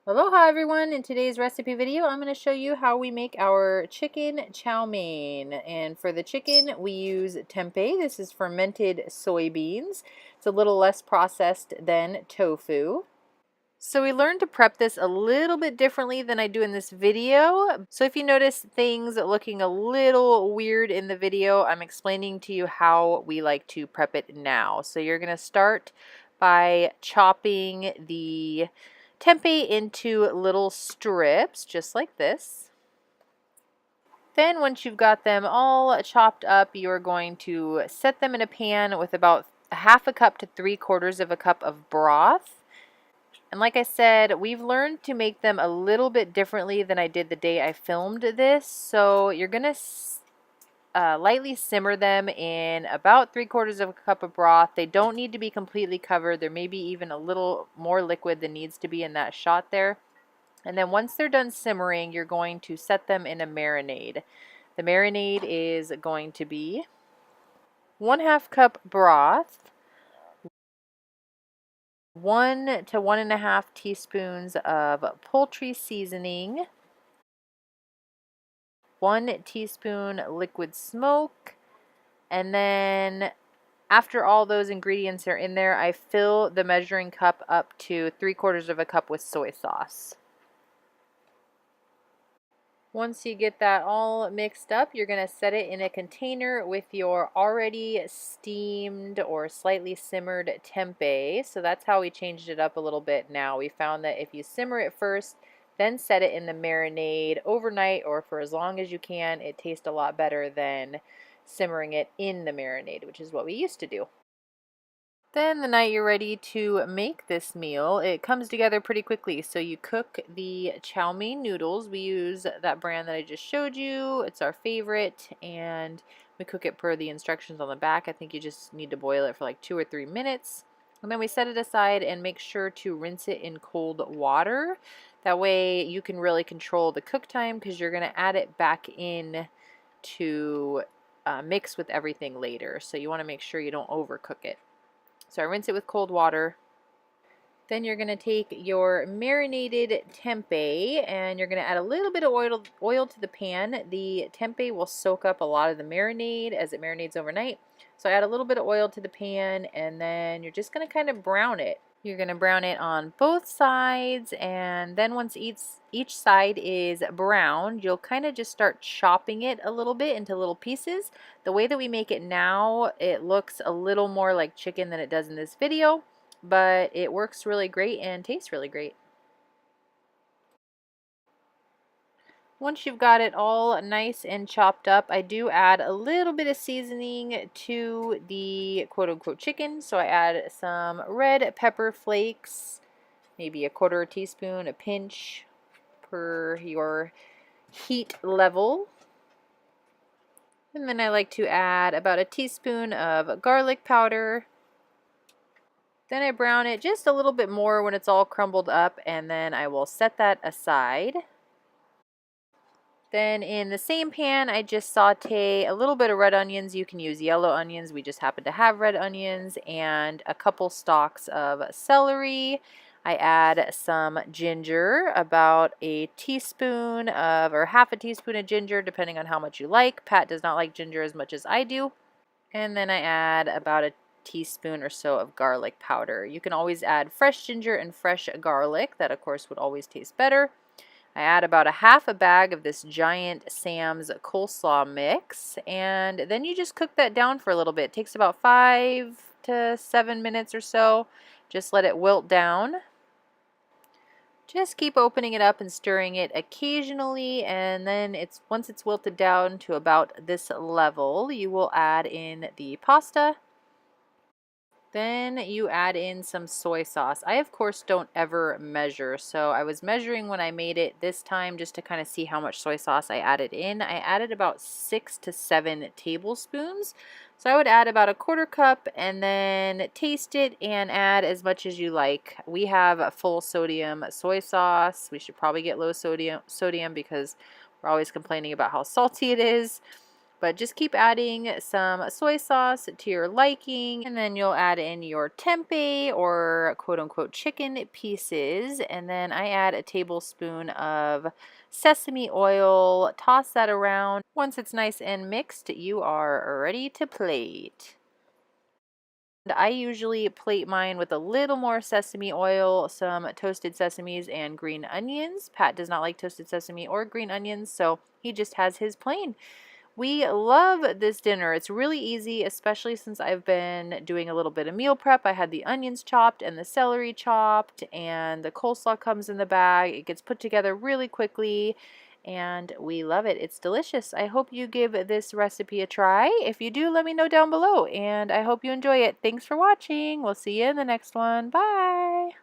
Aloha everyone! In today's recipe video I'm going to show you how we make our chicken chow mein. And for the chicken we use tempeh. This is fermented soybeans. It's a little less processed than tofu. So we learned to prep this a little bit differently than I do in this video. So if you notice things looking a little weird in the video, I'm explaining to you how we like to prep it now. So you're going to start by chopping the tempeh into little strips, just like this. Then once you've got them all chopped up, you're going to set them in a pan with about half a cup to 3/4 of a cup of broth. And like I said, we've learned to make them a little bit differently than I did the day I filmed this. So you're going to lightly simmer them in about 3/4 of a cup of broth. They don't need to be completely covered. There may be even a little more liquid than needs to be in that shot there. And then once they're done simmering, you're going to set them in a marinade. The marinade is going to be 1/2 cup broth, 1 to 1.5 teaspoons of poultry seasoning, 1 teaspoon Liq Smoke, and then after all those ingredients are in there, I fill the measuring cup up to 3/4 of a cup with soy sauce. Once you get that all mixed up, you're going to set it in a container with your already steamed or slightly simmered tempeh. So that's how we changed it up a little bit now. We found that if you simmer it first, then set it in the marinade overnight or for as long as you can, it tastes a lot better than simmering it in the marinade, which is what we used to do. Then the night you're ready to make this meal, it comes together pretty quickly. So you cook the chow mein noodles. We use that brand that I just showed you. It's our favorite, and we cook it per the instructions on the back. I think you just need to boil it for like 2 or 3 minutes. And then we set it aside and make sure to rinse it in cold water. That way you can really control the cook time because you're going to add it back in to mix with everything later. So you want to make sure you don't overcook it. So I rinse it with cold water. Then you're going to take your marinated tempeh and you're going to add a little bit of oil to the pan. The tempeh will soak up a lot of the marinade as it marinates overnight. So I add a little bit of oil to the pan and then you're just going to kind of brown it. You're going to brown it on both sides, and then once each side is browned, you'll kind of just start chopping it a little bit into little pieces. The way that we make it now, it looks a little more like chicken than it does in this video, but it works really great and tastes really great. Once you've got it all nice and chopped up, I do add a little bit of seasoning to the quote-unquote chicken. So I add some red pepper flakes, maybe 1/4 teaspoon, a pinch per your heat level. And then I like to add about a teaspoon of garlic powder. Then I brown it just a little bit more when it's all crumbled up, and then I will set that aside. Then in the same pan, I just saute a little bit of red onions. You can use yellow onions. We just happen to have red onions, and a couple stalks of celery. I add some ginger, about a teaspoon of, or half a teaspoon of ginger, depending on how much you like. Pat does not like ginger as much as I do. And then I add about a teaspoon or so of garlic powder. You can always add fresh ginger and fresh garlic. That, of course, would always taste better. I add about a half a bag of this giant Sam's coleslaw mix, and then you just cook that down for a little bit. It takes about 5 to 7 minutes or so. Just let it wilt down. Just keep opening it up and stirring it occasionally, and then once it's wilted down to about this level, you will add in the pasta. Then you add in some soy sauce. I, of course, don't ever measure, so I was measuring when I made it this time just to kind of see how much soy sauce I added in. I added about 6 to 7 tablespoons. So I would add about a 1/4 cup and then taste it and add as much as you like. We have a full sodium soy sauce. We should probably get low sodium because we're always complaining about how salty it is. But just keep adding some soy sauce to your liking, and then you'll add in your tempeh or quote-unquote chicken pieces, and then I add a tablespoon of sesame oil, toss that around. Once it's nice and mixed, you are ready to plate. I usually plate mine with a little more sesame oil, some toasted sesames, and green onions. Pat does not like toasted sesame or green onions, so he just has his plain. We love this dinner. It's really easy, especially since I've been doing a little bit of meal prep. I had the onions chopped and the celery chopped, and the coleslaw comes in the bag. It gets put together really quickly, and we love it. It's delicious. I hope you give this recipe a try. If you do, let me know down below, and I hope you enjoy it. Thanks for watching. We'll see you in the next one. Bye!